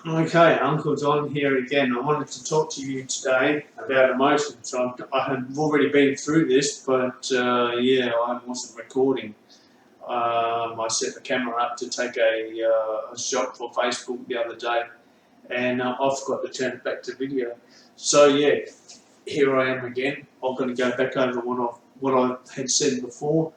Okay, Uncle Don here again. I wanted to talk to you today about emotions. I had already been through this, but yeah, I wasn't recording. I set the camera up to take a shot for Facebook the other day, and I forgot to turn it back to video. So yeah, here I am again. I'm going to go back over what I had said before.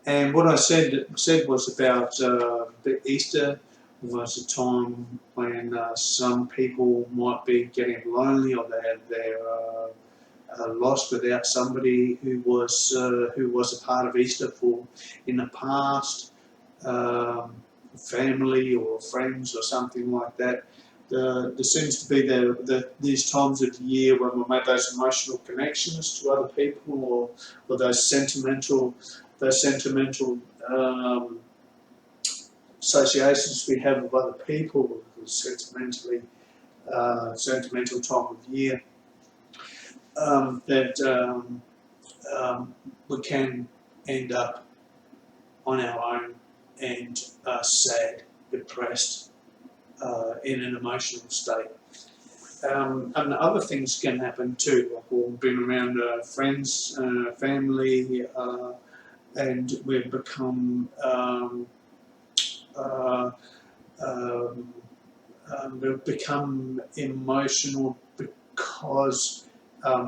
And what I said was about the Easter was a time when some people might be getting lonely, or they had their lost without somebody who was a part of Easter for in the past, family or friends or something like that. There seems to be these times of the year when we make those emotional connections to other people, or those sentimental um, associations we have with other people, sentimental time of year, that we can end up on our own and sad, depressed, in an emotional state. And other things can happen too, like we've been around friends, family, and we've become uh, um, we've become emotional because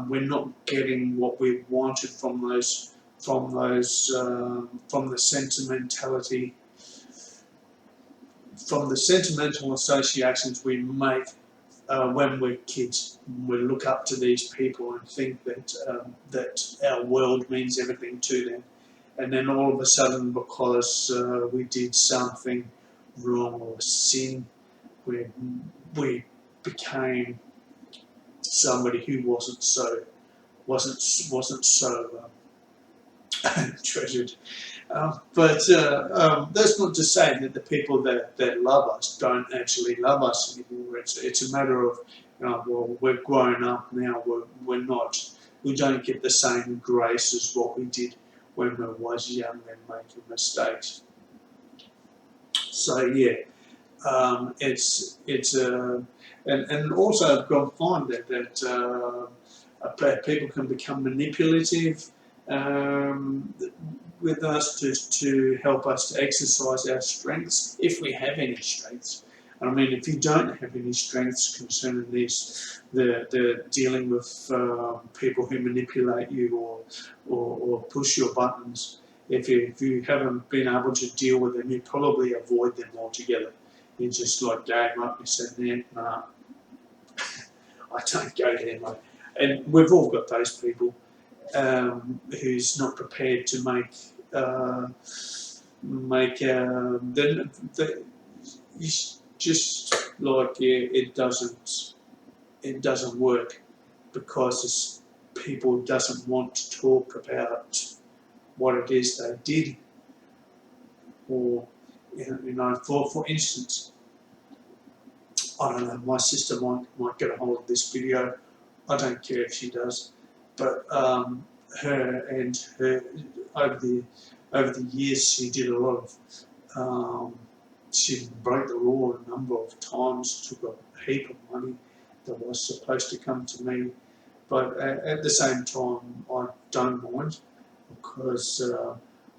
we're not getting what we wanted from the sentimentality, from the sentimental associations we make when we're kids. We look up to these people and think that our world means everything to them, and then all of a sudden, because we did something wrong or sin, we we became somebody who wasn't so treasured. But that's not to say that the people that love us don't actually love us anymore. It's a matter of, well, we're grown up now. We don't get the same grace as what we did when we was young and making mistakes. So yeah, and also I've got to find that people can become manipulative um, with us to help us to exercise our strengths, if we have any strengths. I mean, if you don't have any strengths concerning the dealing with people who manipulate you or push your buttons, if you haven't been able to deal with them, you probably avoid them altogether. You just like game up, you said, nah, I don't go there, mate. And we've all got those people who's not prepared to just like it doesn't work because people doesn't want to talk about what it is they did, or for instance, I don't know, my sister might get a hold of this video. I don't care if she does, but her over the years, she did a lot of she broke the law a number of times, took a heap of money that was supposed to come to me, but at the same time I don't mind, because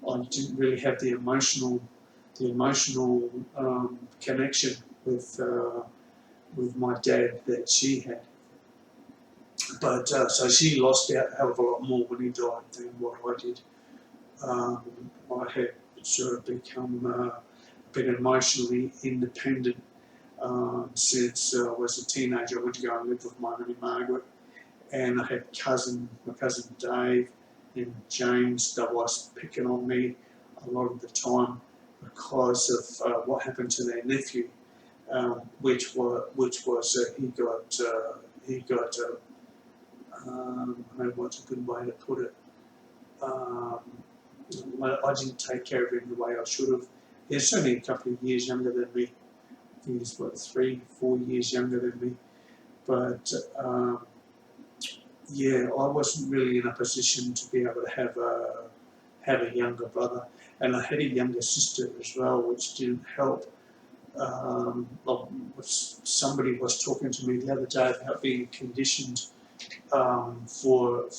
I didn't really have the emotional connection with my dad that she had. But so she lost out a hell of a lot more when he died than what I did. I had sort of become a bit emotionally independent since I was a teenager. I went to go and live with my Auntie Margaret, and I had my cousin Dave and James that was picking on me a lot of the time because of what happened to their nephew, which was he got what's a good way to put it. I didn't take care of him the way I should have. He's only a couple of years younger than me. He's 3-4 years younger than me. But yeah, I wasn't really in a position to be able to have a younger brother, and I had a younger sister as well, which didn't help. Somebody was talking to me the other day about being conditioned for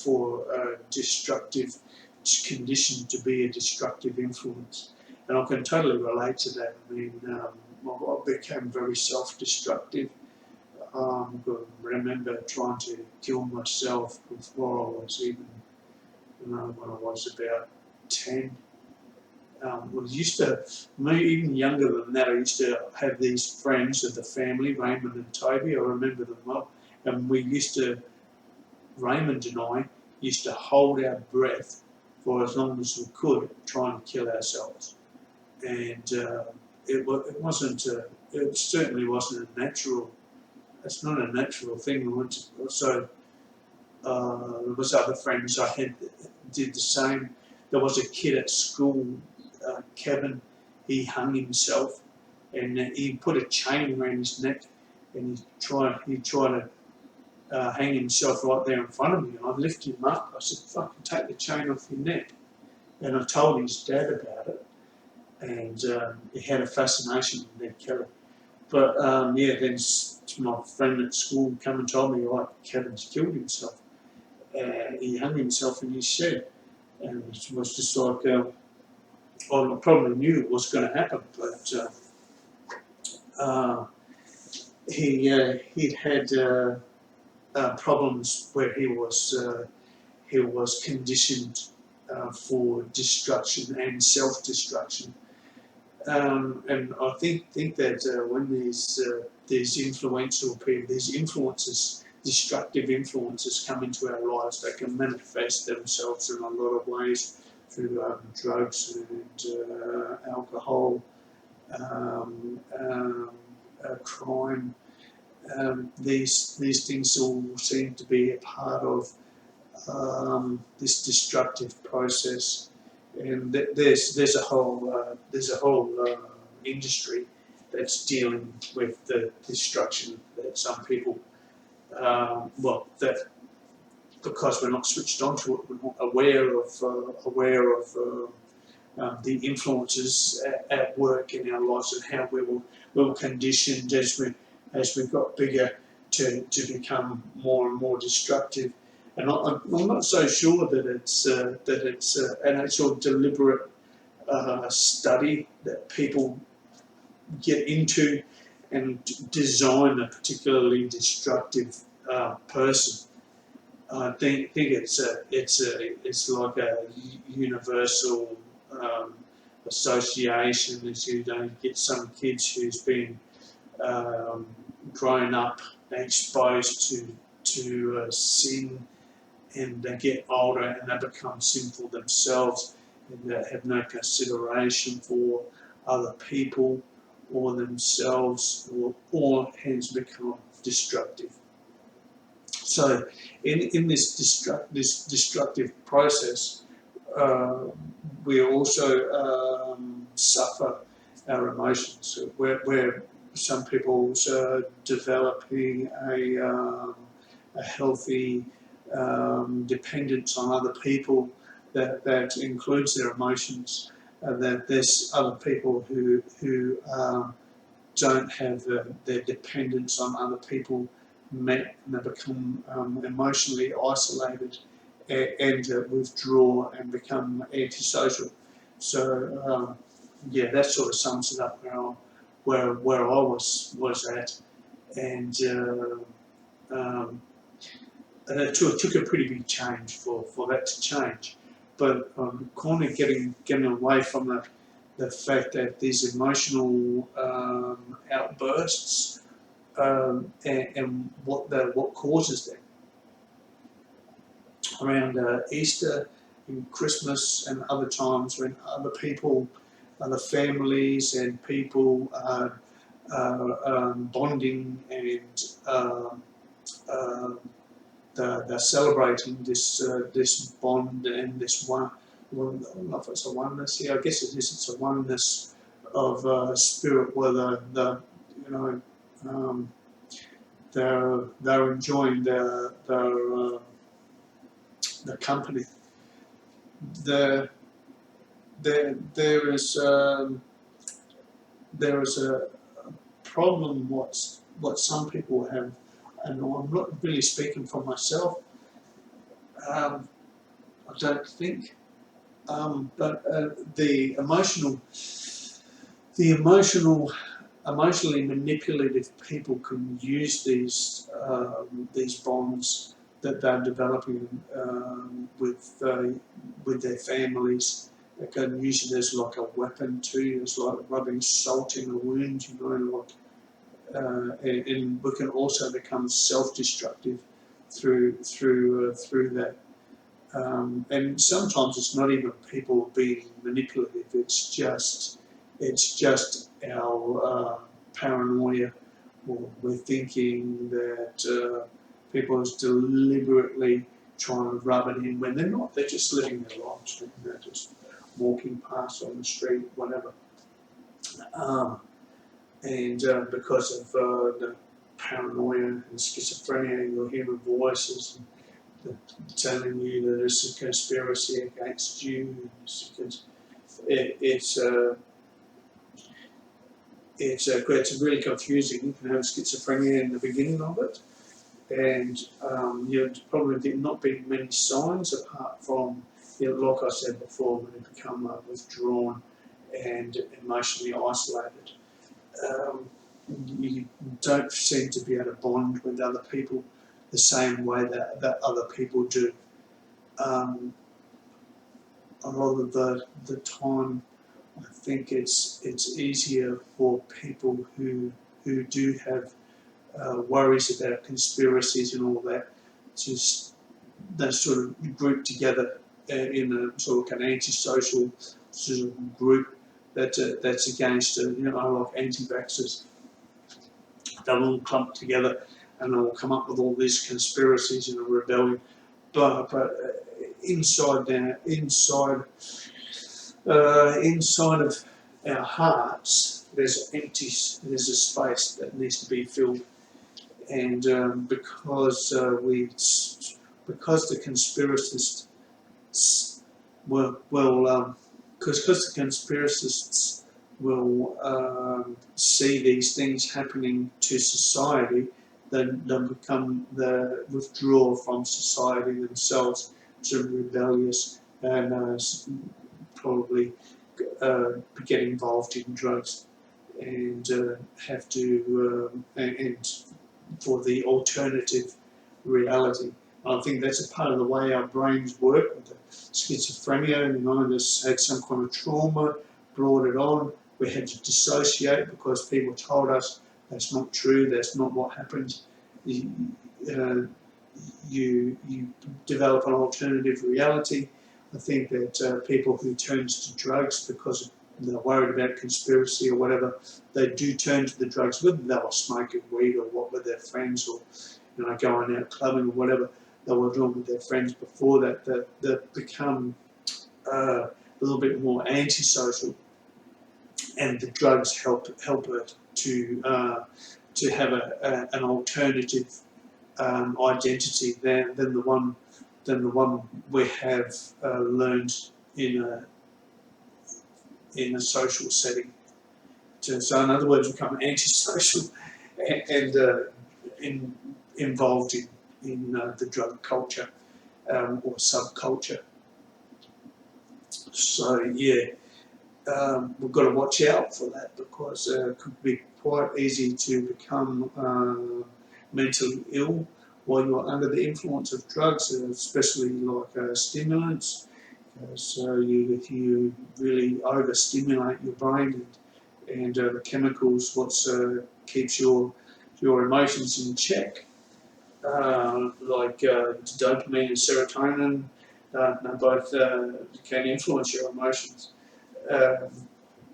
conditioned to be a destructive influence, and I can totally relate to that. I mean, I became very self-destructive. I remember trying to kill myself before I was even, when I was about 10. Even younger than that, I used to have these friends of the family, Raymond and Toby. I remember them well, and Raymond and I used to hold our breath for as long as we could, trying to kill ourselves. And it certainly wasn't a natural. It's not a natural thing. So there was other friends I had that did the same. There was a kid at school, Kevin. He hung himself, and he put a chain around his neck, and he tried to hang himself right there in front of me. And I lifted him up. I said, "Fucking take the chain off your neck." And I told his dad about it, and he had a fascination with Ned Kelly. But then my friend at school came and told me, "Like, Kevin's killed himself. He hung himself in his shed," and it was just like, I probably knew it was going to happen, but he'd had problems where he was conditioned for destruction and self-destruction. And I think that when these influential people, these influences, destructive influences come into our lives, they can manifest themselves in a lot of ways through drugs and alcohol, crime. These things all seem to be a part of this destructive process, and there's a whole industry that's dealing with the destruction that some people that because we're not switched on to it, we're not aware of the influences at work in our lives and how we were conditioned as we got bigger to become more and more destructive. And I'm not so sure that it's an actual deliberate study that people get into and design a particularly destructive person. I think it's like a universal association. As you get some kids who's been grown up exposed to sin, and they get older and they become sinful themselves, and they have no consideration for other people or themselves, or hence become destructive. So in this destructive process, we also suffer our emotions, where some people are developing a healthy dependence on other people that includes their emotions, and that there's other people who don't have their dependence on other people met, and they become emotionally isolated and withdraw and become antisocial. So that sort of sums it up where I was at, and it took a pretty big change for that to change. But kind of getting away from the fact that these emotional outbursts and what causes them around Easter and Christmas and other times when other families and people are bonding and they're celebrating this bond and this one. Well, I don't know if it's a oneness. Yeah, I guess it is. It's a oneness of spirit, where they're enjoying their company. There is a problem, what some people have, and I'm not really speaking for myself, I don't think, but the emotionally manipulative people can use these bonds that they're developing with their families. They can use it as like a weapon too. It's like rubbing salt in a wound, and we can also become self-destructive through that. And sometimes it's not even people being manipulative. It's just our paranoia, or we're thinking that people is deliberately trying to rub it in when they're not. They're just living their lives. They're just walking past on the street, whatever. And because of the paranoia and schizophrenia, you're hearing voices telling you that it's a conspiracy against you. It's really confusing. You can have schizophrenia in the beginning of it, and probably did not be many signs apart from, like I said before, when you become withdrawn and emotionally isolated. You don't seem to be able to bond with other people the same way that other people do. A lot of the time, I think it's easier for people who do have worries about conspiracies and all that, they sort of group together in a sort of an antisocial sort of group that's against like anti-vaxxers. They'll all clump together and they'll come up with all these conspiracies and a rebellion. But inside of our hearts, there's a space that needs to be filled, and because the conspiracists will see these things happening to society, then they withdraw from society themselves, sort of rebellious, and probably get involved in drugs, and have to and for the alternative reality. I think that's a part of the way our brains work with the schizophrenia. This had some kind of trauma, brought it on. We had to dissociate because people told us that's not true, that's not what happens. You develop an alternative reality. I think that people who turn to drugs because they're worried about conspiracy or whatever, they do turn to the drugs, whether they were smoking weed or what with their friends, or going out clubbing or whatever they were doing with their friends before that. They become a little bit more antisocial, and the drugs help it to have an alternative identity than the one we have learned in a social setting. So in other words, become antisocial and involved in the drug culture or subculture. So yeah, we've got to watch out for that, because it could be quite easy to become mentally ill while you're under the influence of drugs, especially like stimulants. So you really overstimulate your brain, and the chemicals keeps your emotions in check, like dopamine and serotonin. Both can influence your emotions.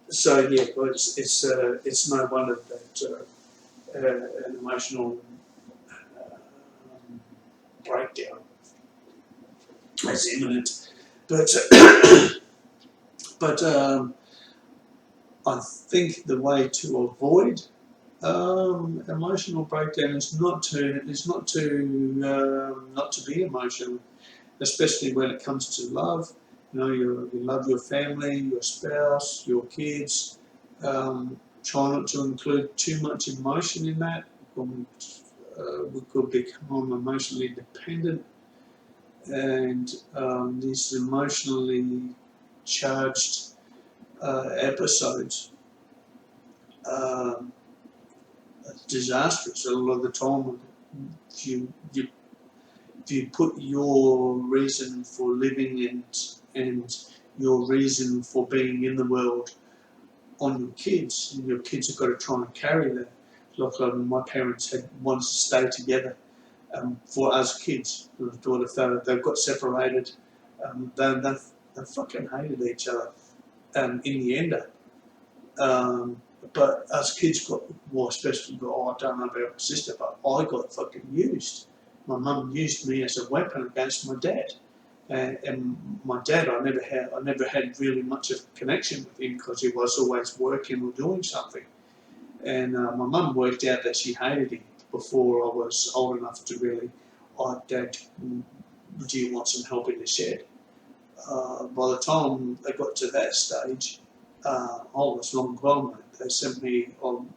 So yeah, but it's no wonder that an emotional breakdown is imminent. But I think the way to avoid emotional breakdown is not to be emotional, especially when it comes to love. You love your family, your spouse, your kids. try not to include too much emotion in that. We could become emotionally dependent, and these emotionally charged episodes are disastrous a lot of the time. If you put your reason for living and your reason for being in the world on your kids, and your kids have got to try and carry that. Like my parents had wanted to stay together for us kids. I thought if they got separated, they fucking hated each other in the end. But us kids got, well, especially, I don't know about my sister, but I got fucking used. My mum used me as a weapon against my dad. And my dad, I never had really much of a connection with him because he was always working or doing something. And my mum worked out that she hated him before I was old enough to really, Dad, do you want some help in the shed? By the time they got to that stage, I was long gone. They sent me on,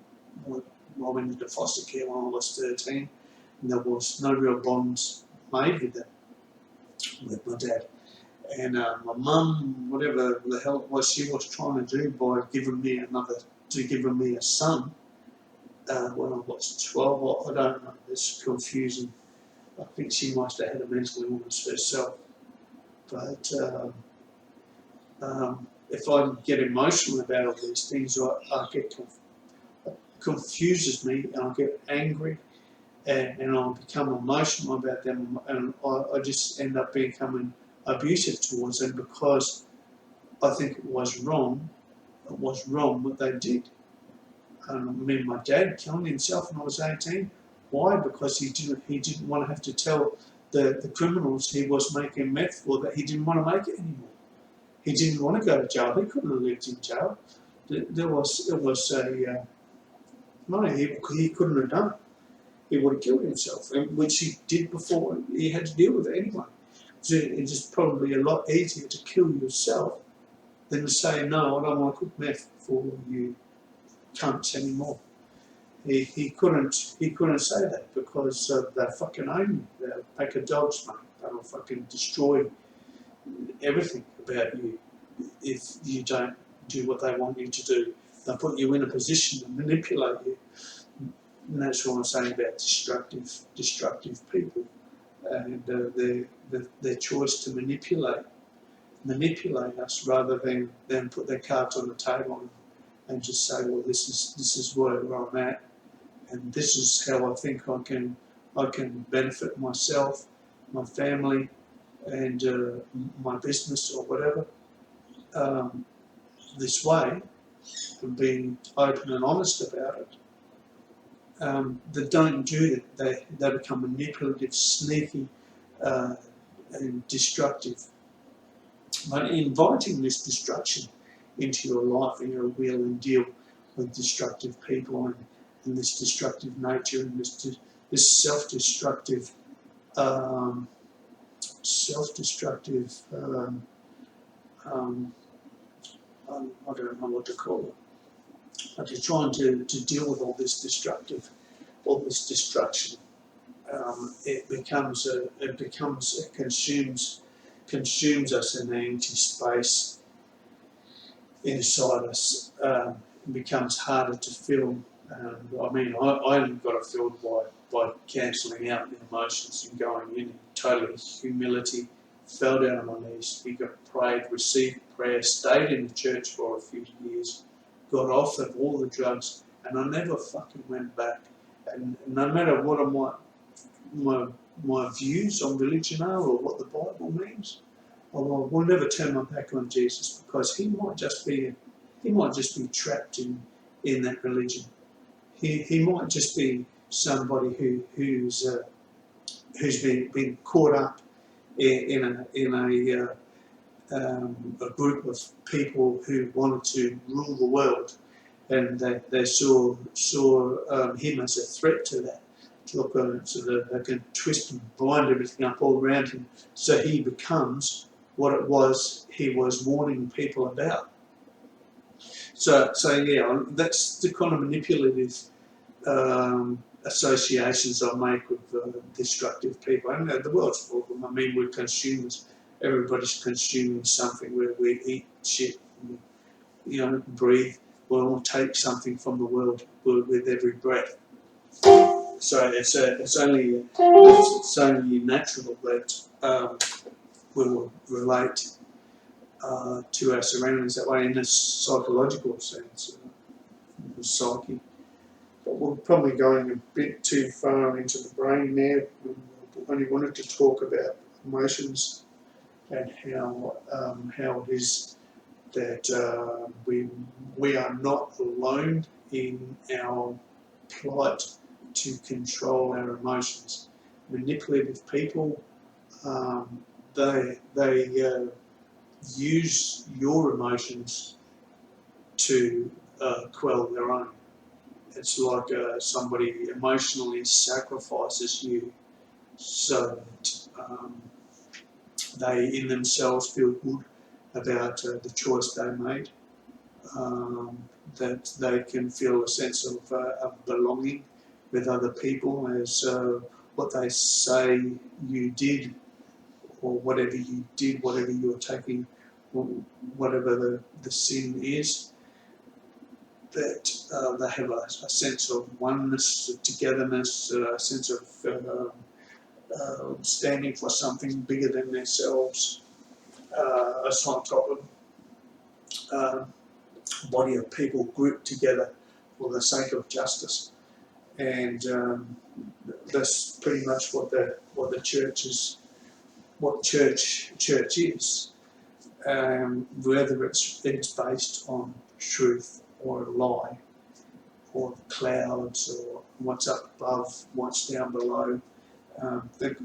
I went into foster care when I was 13, and there was no real bonds made with my dad. And my mum, whatever the hell it was she was trying to do by giving me a son when I was 12, I don't know, it's confusing. I think she must have had a mental illness herself. But if I get emotional about all these things, I get confuses me, and I get angry, and I become emotional about them, and I just end up becoming abusive towards them because I think it was wrong what they did. I mean, my dad killed himself when I was 18. Why? Because he didn't want to have to tell the criminals he was making meth for that he didn't want to make it anymore. He didn't want to go to jail. He couldn't have lived in jail. He couldn't have done it. He would have killed himself, which he did before he had to deal with it anyway. So it's just probably a lot easier to kill yourself than to say, no, I don't want to cook meth for you cunts anymore. He couldn't say that because they fucking own you. They're a pack of dogs, mate. They'll fucking destroy everything about you if you don't do what they want you to do. They'll put you in a position to manipulate you. And that's what I'm saying about destructive people and their choice to manipulate us rather than put their cards on the table and just say, well, this is where I'm at, and this is how I think I can benefit myself, my family, and my business or whatever. This way, and being open and honest about it. That don't do that, they become manipulative, sneaky, and destructive. But inviting this destruction into your life, and you'll wheel and deal with destructive people and this destructive nature and this self-destructive, I don't know what to call it. But you're trying to deal with all this destruction. It consumes us in an empty space inside us. It becomes harder to fill. I mean, I only got it filled by cancelling out the emotions and going in total humility. Fell down on my knees, prayed, received prayer, stayed in the church for a few years, got off of all the drugs, and I never fucking went back. And no matter what my views on religion are or what the Bible means, I will never turn my back on Jesus because he might just be trapped in that religion. He might just be somebody who's been caught up in a group of people who wanted to rule the world, and they saw him as a threat to that. So that they can twist and bind everything up all around him, so he becomes what it was he was warning people about. So yeah, that's the kind of manipulative associations I make with destructive people. And the world's full of them. I mean, we're consumers. Everybody's consuming something. We eat shit, we, breathe. We'll all take something from the world with every breath. So it's only natural that we will relate to our surroundings that way in a psychological sense, the psyche. But we're probably going a bit too far into the brain now. We only wanted to talk about emotions and how it is that we are not alone in our plight to control our emotions. Manipulative people, they use your emotions to quell their own. It's like somebody emotionally sacrifices you so that they in themselves feel good about the choice they made, that they can feel a sense of belonging with other people as what they say you did, or whatever you did, whatever you're taking, whatever the sin is, that they have a sense of oneness, togetherness, a sense of standing for something bigger than themselves, as on top of a body of people grouped together for the sake of justice. And that's pretty much what the church is, what church is. Whether it's based on truth or a lie, or clouds, or what's up above, what's down below. There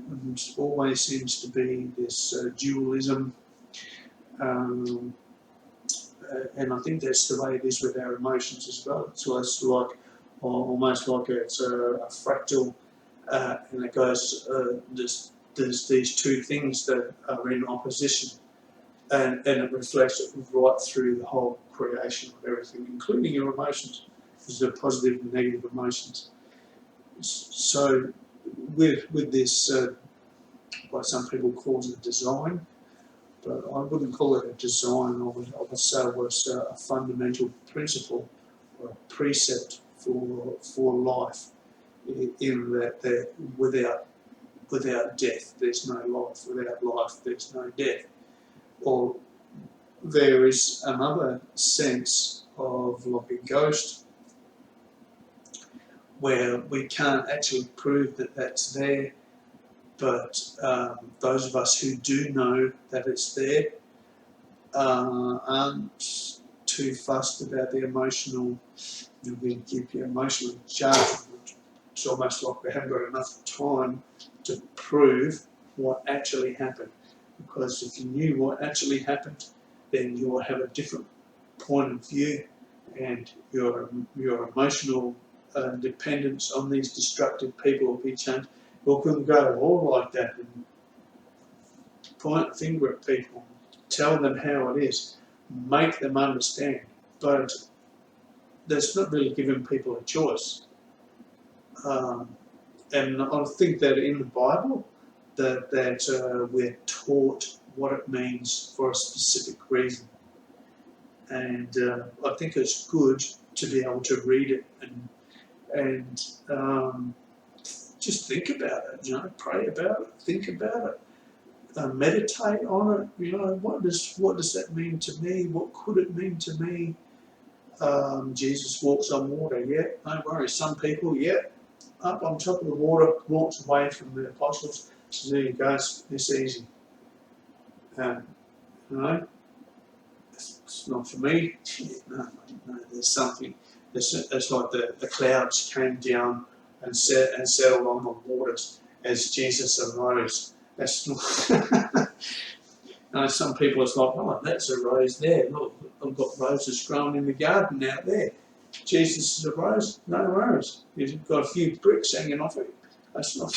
always seems to be this dualism, and I think that's the way it is with our emotions as well. So it's like, almost like it's a fractal, and it goes, there's these two things that are in opposition. And it reflects right through the whole creation of everything, including your emotions. There's positive and negative emotions. So with this, what some people call it design, but I wouldn't call it a design. I would say it was a fundamental principle or a precept for life, in that without death there's no life, without life there's no death. Or there is another sense of like a ghost, where we can't actually prove that that's there, but those of us who do know that it's there aren't too fussed about the emotional. We keep you emotionally charged. It's almost like we haven't got enough time to prove what actually happened. Because if you knew what actually happened, then you will have a different point of view, and your emotional dependence on these destructive people will be changed. You couldn't go all like that and point a finger at people, tell them how it is, make them understand. But that's not really giving people a choice. And I think that in the Bible, that we're taught what it means for a specific reason. And I think it's good to be able to read it and just think about it, pray about it, think about it, meditate on it. What does that mean to me? What could it mean to me? Jesus walks on water, yeah, no worries. Some people, yeah, up on top of the water, walks away from the apostles. So there you go, it's easy. It's not for me. No, there's something. It's like the clouds came down and settled on the waters as Jesus arose. That's not. Some people it's like, oh, that's a rose there. Look, I've got roses growing in the garden out there. Jesus is a rose, no rose. He's got a few bricks hanging off it. That's not.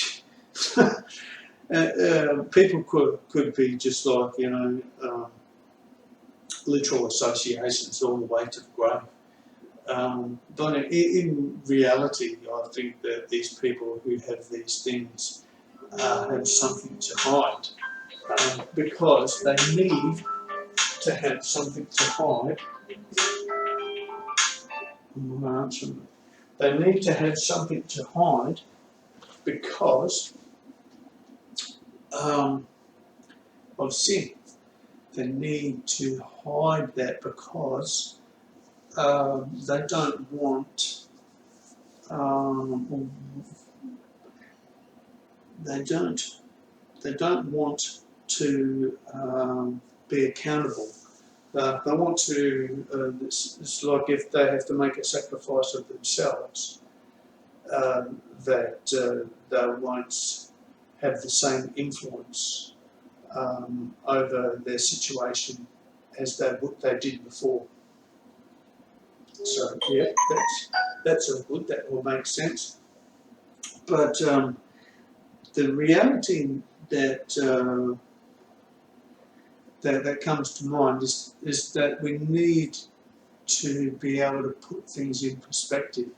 People could be just like, literal associations all the way to the grave. But in reality, I think that these people who have these things have something to hide, because they need to have something to hide. They need to have something to hide because of sin. They need to hide that because they don't want they don't want to be accountable. They want to. It's like if they have to make a sacrifice of themselves, that they won't have the same influence over their situation as they did before. So yeah, that's all good. That all makes sense. But the reality that that comes to mind is that we need to be able to put things in perspective.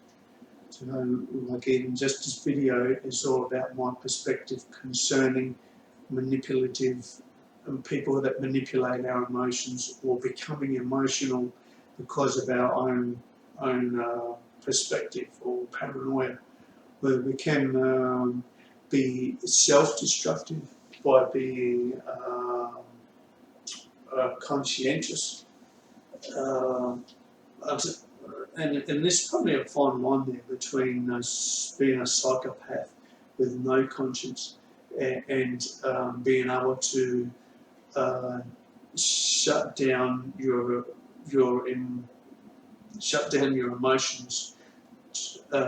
So, like even just this video is all about my perspective concerning manipulative people that manipulate our emotions or becoming emotional because of our own perspective or paranoia, where we can be self-destructive by being conscientious. And there's probably a fine line there between being a psychopath with no conscience and being able to shut down your emotions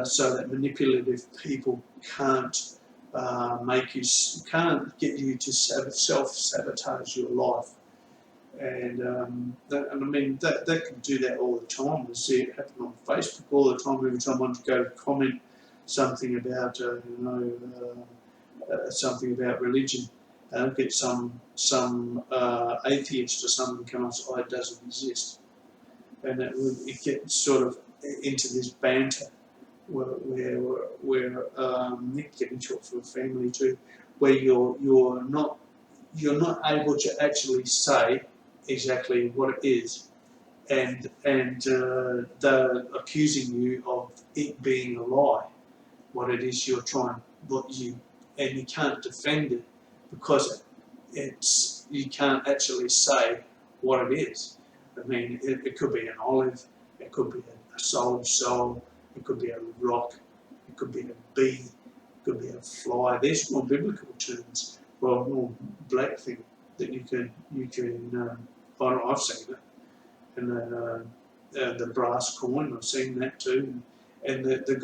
so that manipulative people can't can't get you to self-sabotage your life. And I mean, they can do that all the time. We see it happen on Facebook all the time. Every time I want to go comment something about, something about religion, get some atheist or something come and say, "Oh, it doesn't exist," and it gets sort of into this banter where you get into it for a family too, where you're not able to actually say exactly what it is, and they're accusing you of it being a lie, what it is you're trying, and you can't defend it because you can't actually say what it is. I mean, it could be an olive, it could be a soul, it could be a rock, it could be a bee, it could be a fly. There's more biblical terms, well, more black thing that you can. I've seen it, and the brass coin. I've seen that too, and the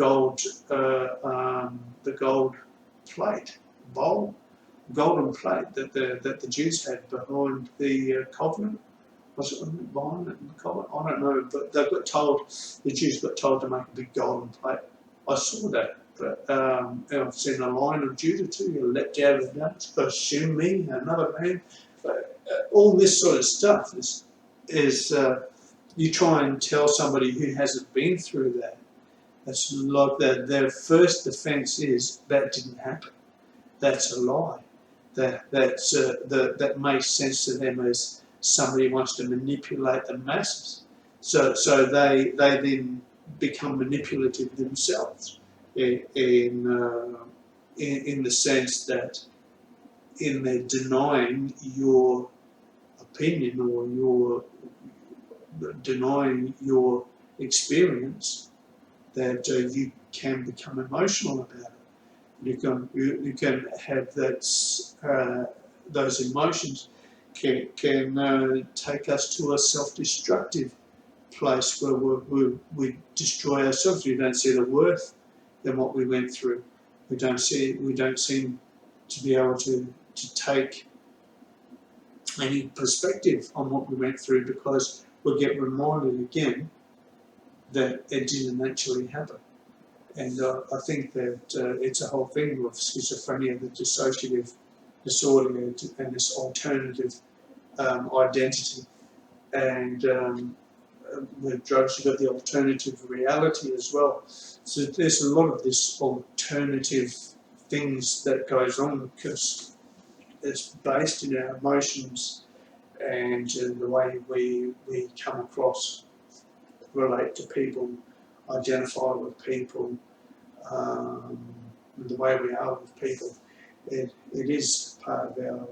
gold plate bowl, golden plate that the Jews had behind the covenant. Was it behind it in the covenant? I don't know, but the Jews got told to make a big golden plate. I saw that, but I've seen a Lion of Judah too. You leapt out of the nuts, assume me, another man. But all this sort of stuff is you try and tell somebody who hasn't been through that. That's like their first defence is that didn't happen. That's a lie. That makes sense to them as somebody wants to manipulate the masses. So they then become manipulative themselves in the sense that in their denying your opinion or your denying your experience, that you can become emotional about it. You can have those emotions can take us to a self-destructive place where we destroy ourselves. We don't see the worth in what we went through. We don't seem to be able to take any perspective on what we went through because we get reminded again that it didn't actually happen. And I think that it's a whole thing with schizophrenia, the dissociative disorder, and this alternative identity. and with drugs you've got the alternative reality as well. So there's a lot of this alternative things that goes on because it's based in our emotions and in the way we come across, relate to people, identify with people, the way we are with people. It is part of our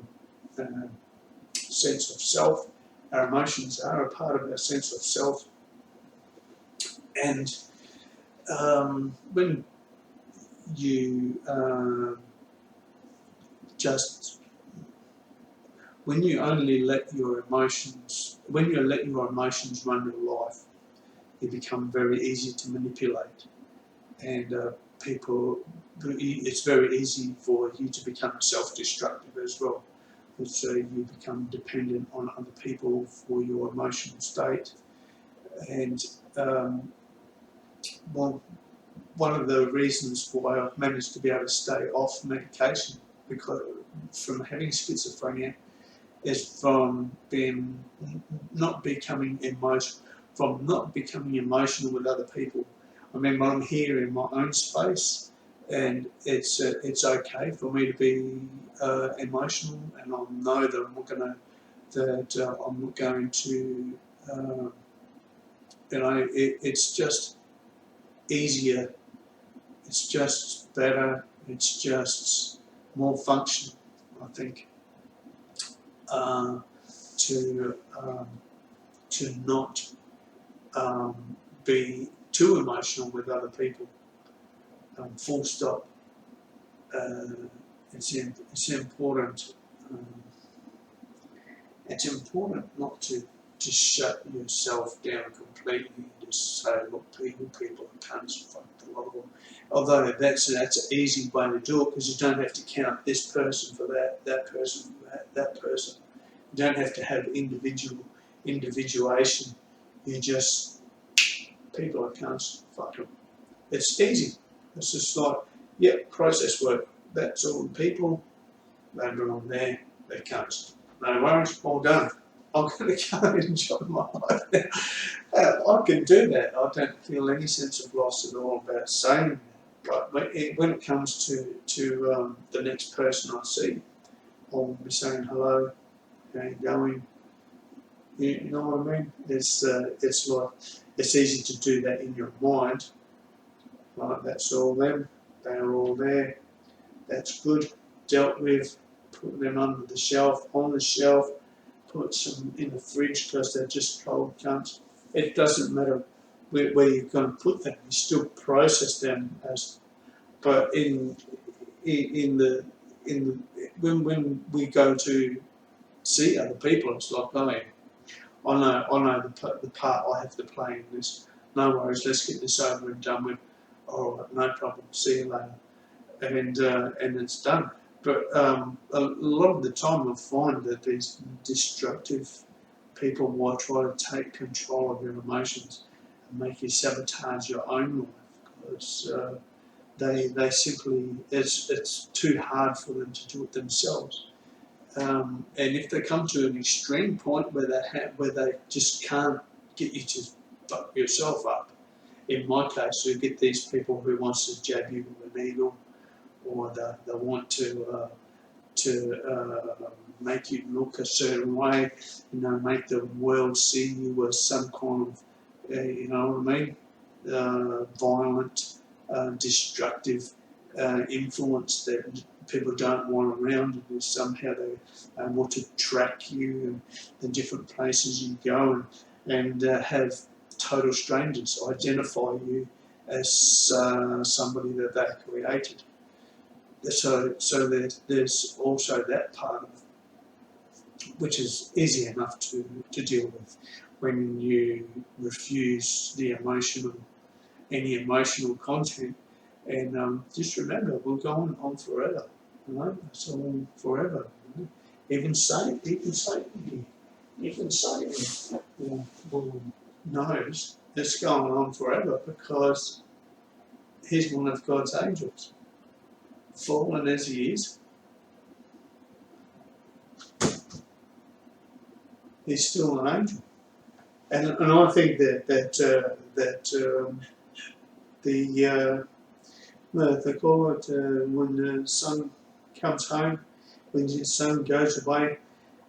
sense of self. Our emotions are a part of our sense of self. And when you when you only let your emotions, when you let your emotions run your life, you become very easy to manipulate. And it's very easy for you to become self-destructive as well. And so you become dependent on other people for your emotional state. And one of the reasons why I've managed to be able to stay off medication because from having schizophrenia is from not becoming emotional with other people. I mean, when I'm here in my own space, and it's okay for me to be emotional, and I know that I'm not going to, it's just easier, it's just better, it's just more functional, I think, to not be too emotional with other people. Full stop. It's important. It's important not to just shut yourself down completely and just say, look, people are cunts, fuck the lot of them. Although that's an easy way to do it because you don't have to count this person for that person for that person. You don't have to have individuation. You just, people are cunts, fuck them. It's easy. It's just like, process work. That's all people, they're on there, they're cunts. No worries, all done. I'm going to go and enjoy my life now. I can do that. I don't feel any sense of loss at all about saying that. But when it comes to the next person I see, I'll be saying hello, how you going? You know what I mean? It's like it's easy to do that in your mind. Right, that's all them. They're all there. That's good. Dealt with. Put them under the shelf, on the shelf. Put some in the fridge because they're just cold cunts. It doesn't matter where you're going to put them. You still process them as. But in the when we go to see other people, it's like, oh, I know the part I have to play in this. No worries, let's get this over and done with. All right, no problem. See you later, and it's done. But a lot of the time, you'll find that these destructive people will try to take control of your emotions and make you sabotage your own life because they simply it's too hard for them to do it themselves. And if they come to an extreme point where they just can't get you to fuck yourself up, in my case, you get these people who wants to jab you with a needle, or they want to make you look a certain way, make the world see you as some kind of, you know what I mean, violent, destructive influence that people don't want around, and somehow they want to track you and the different places you go and have total strangers identify you as somebody that they created. So there's also that part of which is easy enough to deal with when you refuse any emotional content. And just remember, we're going on forever. It's all forever. Even Satan knows it's going on forever because he's one of God's angels. Fallen as he is, he's still an angel. And I think that they call it when the son comes home, when his son goes away,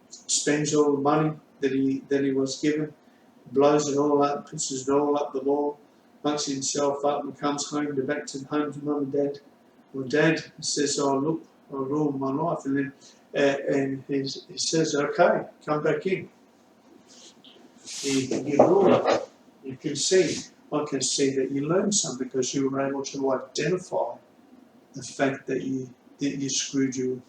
spends all the money that he was given, blows it all up, pushes it all up the wall, mucks himself up, and comes home to mum and dad. Well, dad says, "Oh look, I ruined my life," and then he says, "Okay, come back in." You ruined. You can see. I can see that you learned something because you were able to identify the fact that you screwed your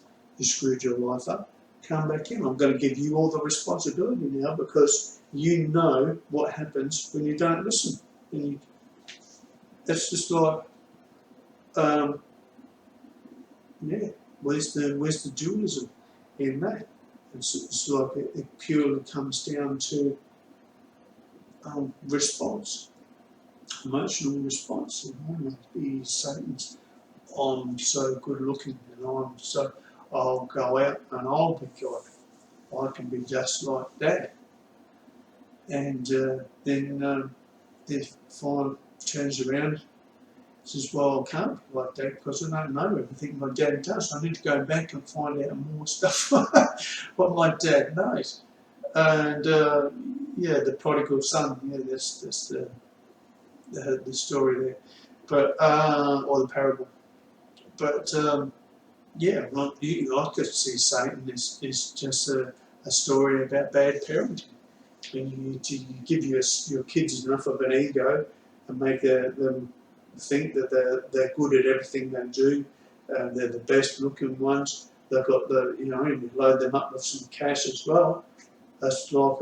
life up. Come back in. I'm going to give you all the responsibility now because you know what happens when you don't listen. And that's just like, yeah. Where's the dualism in that? It's like it purely comes down to response, emotional response. Satan's, I'm so good looking and I'll go out and I'll be God. I can be just like that. And then the father turns around and says, "Well, I can't be like that because I don't know everything my dad does. I need to go back and find out more stuff what my dad knows." And yeah, the prodigal son, yeah, that's the story there. But or the parable. But yeah, I could see Satan is just a story about bad parenting. When you give your kids enough of an ego and make them think that they're good at everything they do, they're the best looking ones. They've got you load them up with some cash as well. That's like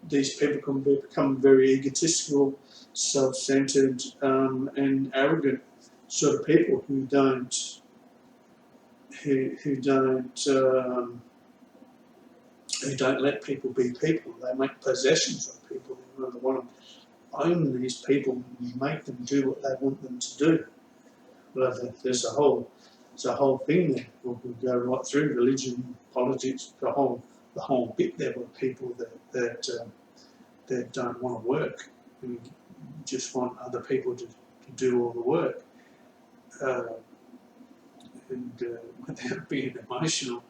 these people can become very egotistical, self-centered, and arrogant sort of people who don't let people be people. They make possessions of people. They want to own these people and make them do what they want them to do. Well, there's a whole thing there. We could go right through religion, politics, the whole bit there with people that don't want to work, who just want other people to do all the work, and without being emotional.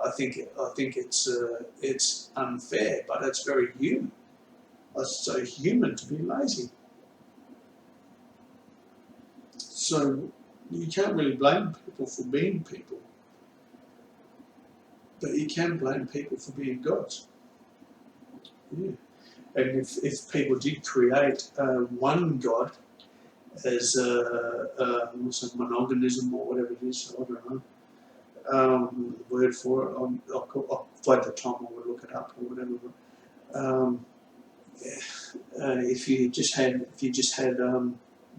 I think it's unfair, but it's very human. It's so human to be lazy. So you can't really blame people for being people, but you can blame people for being gods. Yeah. And if people did create one god as monoganism or whatever it is, I don't know. Word for it. I'll find the time. I would look it up or whatever. If you just had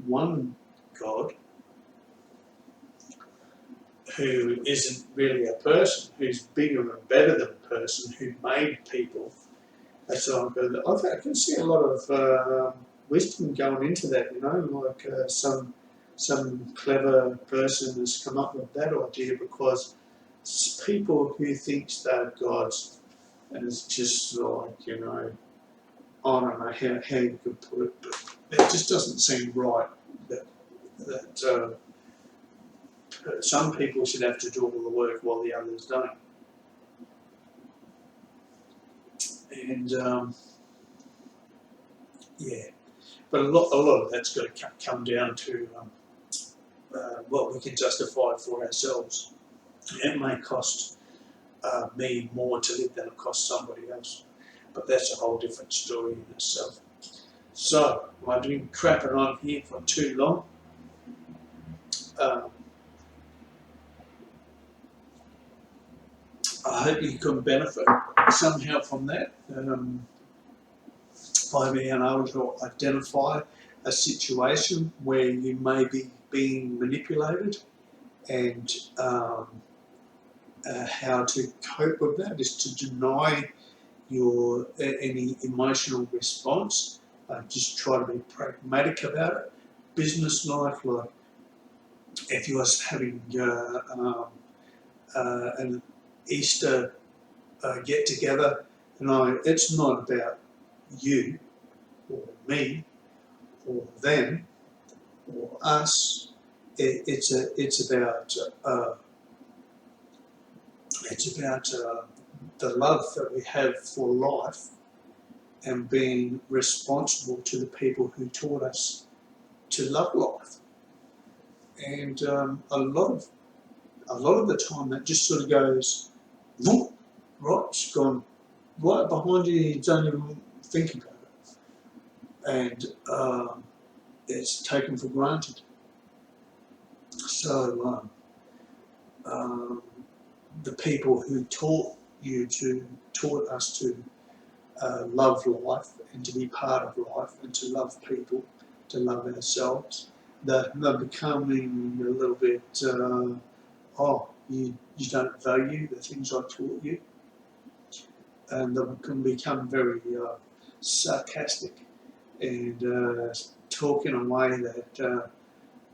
one God who isn't really a person, who's bigger and better than a person, who made people. So I can see a lot of wisdom going into that. Like some clever person has come up with that idea because it's people who think they're gods, and it's just like I don't know how you could put it, but it just doesn't seem right that some people should have to do all the work while the others don't. And yeah, but a lot of that's got to come down to what we can justify for ourselves. It may cost me more to live than it costs somebody else, but that's a whole different story in itself. So, I've been crapping on here for too long. I hope you can benefit somehow from that by being able to identify a situation where you may be being manipulated and how to cope with that is to deny your any emotional response. Just try to be pragmatic about it, business-like. Like if you was having an Easter get-together It's not about you or me or them or us. It's about the love that we have for life and being responsible to the people who taught us to love life. And a lot of the time that just sort of goes, whoop, right, it's gone right behind you. You don't even think about it, and it's taken for granted. So the people who taught us to love life and to be part of life and to love people, to love ourselves, they're becoming a little bit, you don't value the things I taught you, and they can become very sarcastic and talk in a way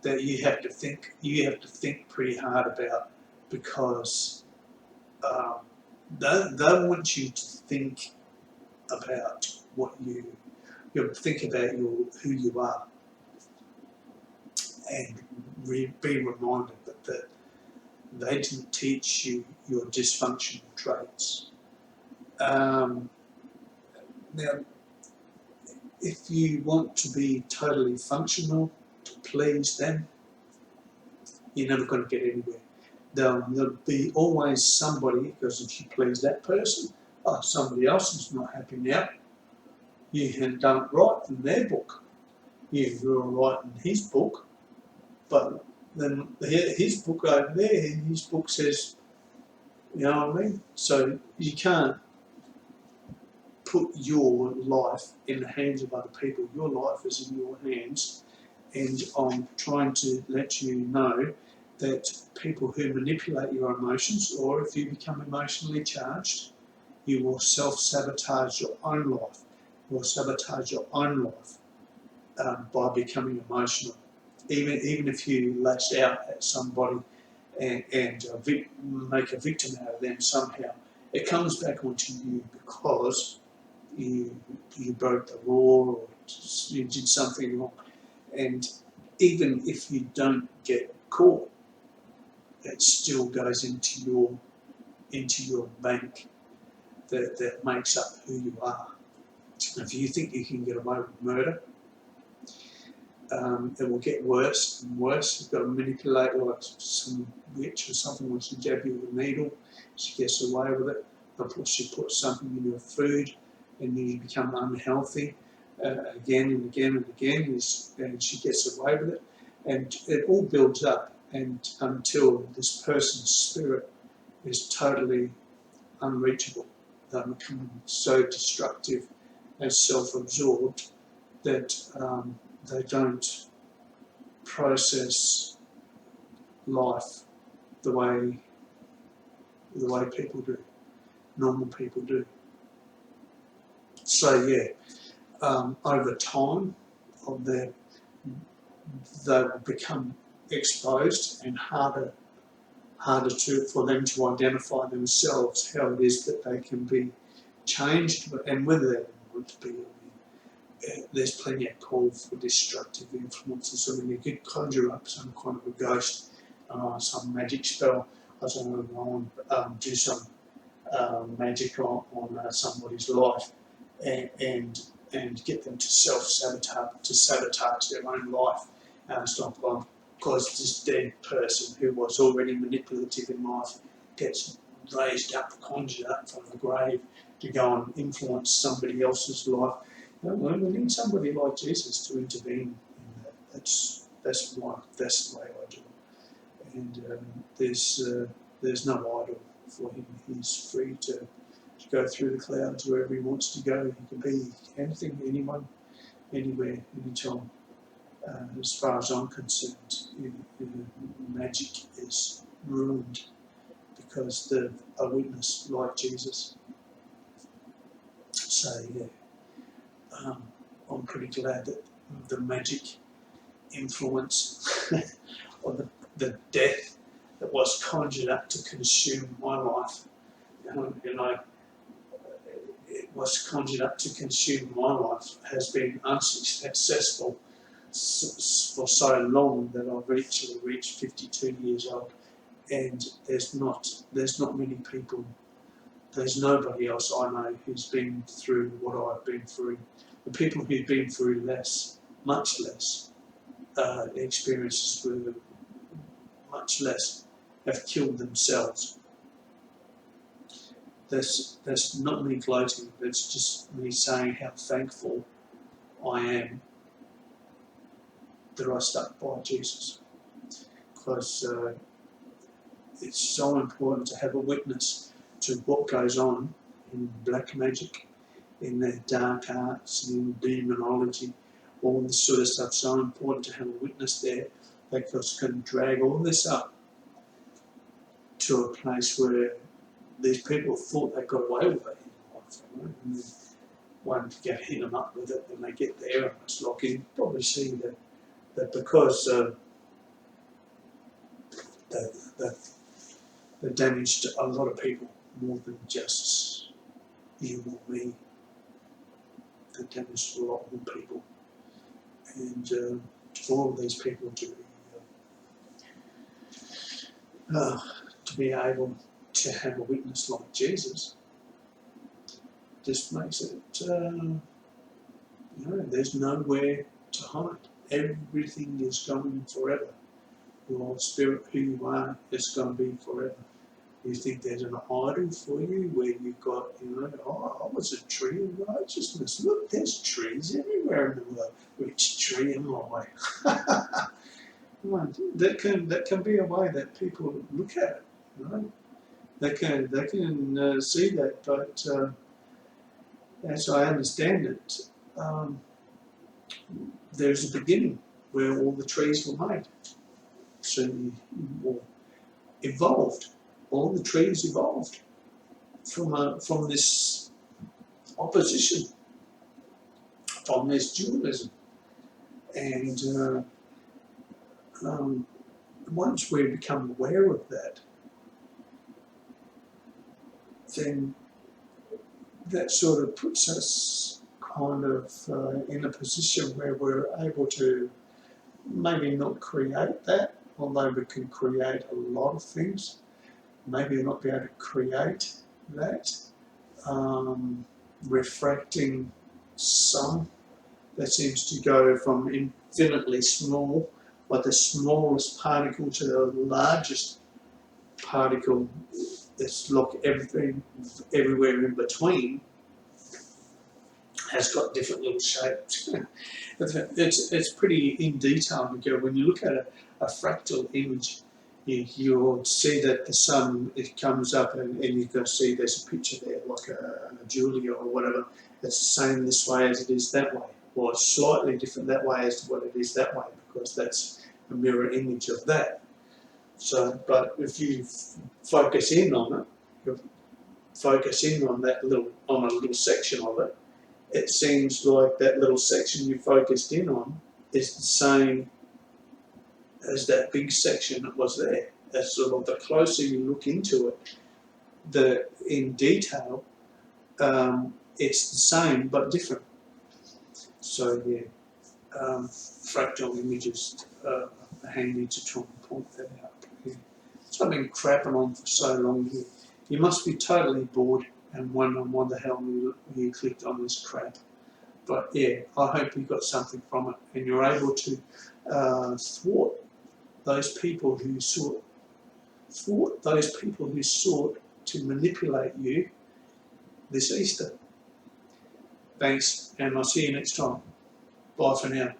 that you have to think pretty hard about, because they want you to think about what you think about who you are, and be reminded that they didn't teach you your dysfunctional traits. Now, if you want to be totally functional to please them, you're never going to get anywhere. There'll be always somebody, because if you please that person, somebody else is not happy now. You had done it right in their book. You were right in his book, but then his book over there, his book says, you know what I mean? So you can't put your life in the hands of other people. Your life is in your hands, and I'm trying to let you know that people who manipulate your emotions, or if you become emotionally charged, you will self-sabotage your own life. You will sabotage your own life by becoming emotional. Even if you lash out at somebody and make a victim out of them somehow, it comes back onto you because you broke the law or you did something wrong. And even if you don't get caught, it still goes into your bank that makes up who you are. If you think you can get away with murder, it will get worse and worse. You've got to manipulate, like some witch or something wants to jab you with a needle. She gets away with it. She puts something in your food and you become unhealthy again and again and again, and she gets away with it. And it all builds up, and until this person's spirit is totally unreachable. They become so destructive and self-absorbed that they don't process life the way people do, normal people do. So yeah, over time, they will become exposed and harder for them to identify themselves how it is that they can be changed, and whether they want to be. There's plenty of call for destructive influences. I mean, you could conjure up some kind of a ghost, some magic spell. I don't know, do some magic on somebody's life, and get them to sabotage their own life. It's not because this dead person who was already manipulative in life gets raised up, conjured up from the grave to go and influence somebody else's life. We need somebody like Jesus to intervene in that. That's the way I do it. And there's no idol for him. He's free to go through the clouds wherever he wants to go. He can be anything, anyone, anywhere, anytime. As far as I'm concerned, magic is ruined because they're a witness like Jesus. So yeah. I'm pretty glad that the magic influence or the death that was conjured up to consume my life, was conjured up to consume my life has been unsuccessful for so long that I've actually reached 52 years old, and there's not many people. There's nobody else I know who's been through what I've been through. The people who've been through less, much less, experiences with much less, have killed themselves. That's not me gloating, that's just me saying how thankful I am that I stuck by Jesus. Because it's so important to have a witness to what goes on in black magic, in the dark arts, in demonology, all this sort of stuff. So important to have a witness there that can drag all this up to a place where these people thought they got away with it in life, and then one to get hit them up with it when they get there, and it's like you probably see that because they damaged a lot of people more than just you or me. They damaged a lot more people, and for all these people to be able to have a witness like Jesus just makes it, there's nowhere to hide. Everything is going forever. Your spirit, who you are, is going to be forever. You think there's an idol for you where you've got, I was a tree of righteousness. Look, there's trees everywhere in the world. Which tree am I? That can be a way that people look at it. They can see that, but as I understand it, there's a beginning where all the trees were made. So evolved. All the trees evolved from this opposition, from this dualism, and once we become aware of that, then that sort of puts us kind of in a position where we're able to maybe not create that, although we can create a lot of things. Maybe not be able to create that, refracting sun that seems to go from infinitely small, like the smallest particle, to the largest particle. It's like everything, everywhere in between has got different little shapes. It's pretty in detail to go. When you look at a fractal image, you'll see that the sun, it comes up and you can see there's a picture there, like a Julia or whatever. It's the same this way as it is that way, or it's slightly different that way as to what it is that way, because that's a mirror image of that. So, but if you focus in on it, you focus in on that a little section of it, it seems like that little section you focused in on is the same as that big section that was there. That's sort of the closer you look into it, in detail, it's the same but different. So yeah, fractal images are handy to try and point that out. Yeah. So I've been crapping on for so long here. You must be totally bored and wondering why the hell you clicked on this crap. But yeah, I hope you got something from it and you're able to thwart those people who sought to manipulate you this Easter. Thanks, and I'll see you next time. Bye for now.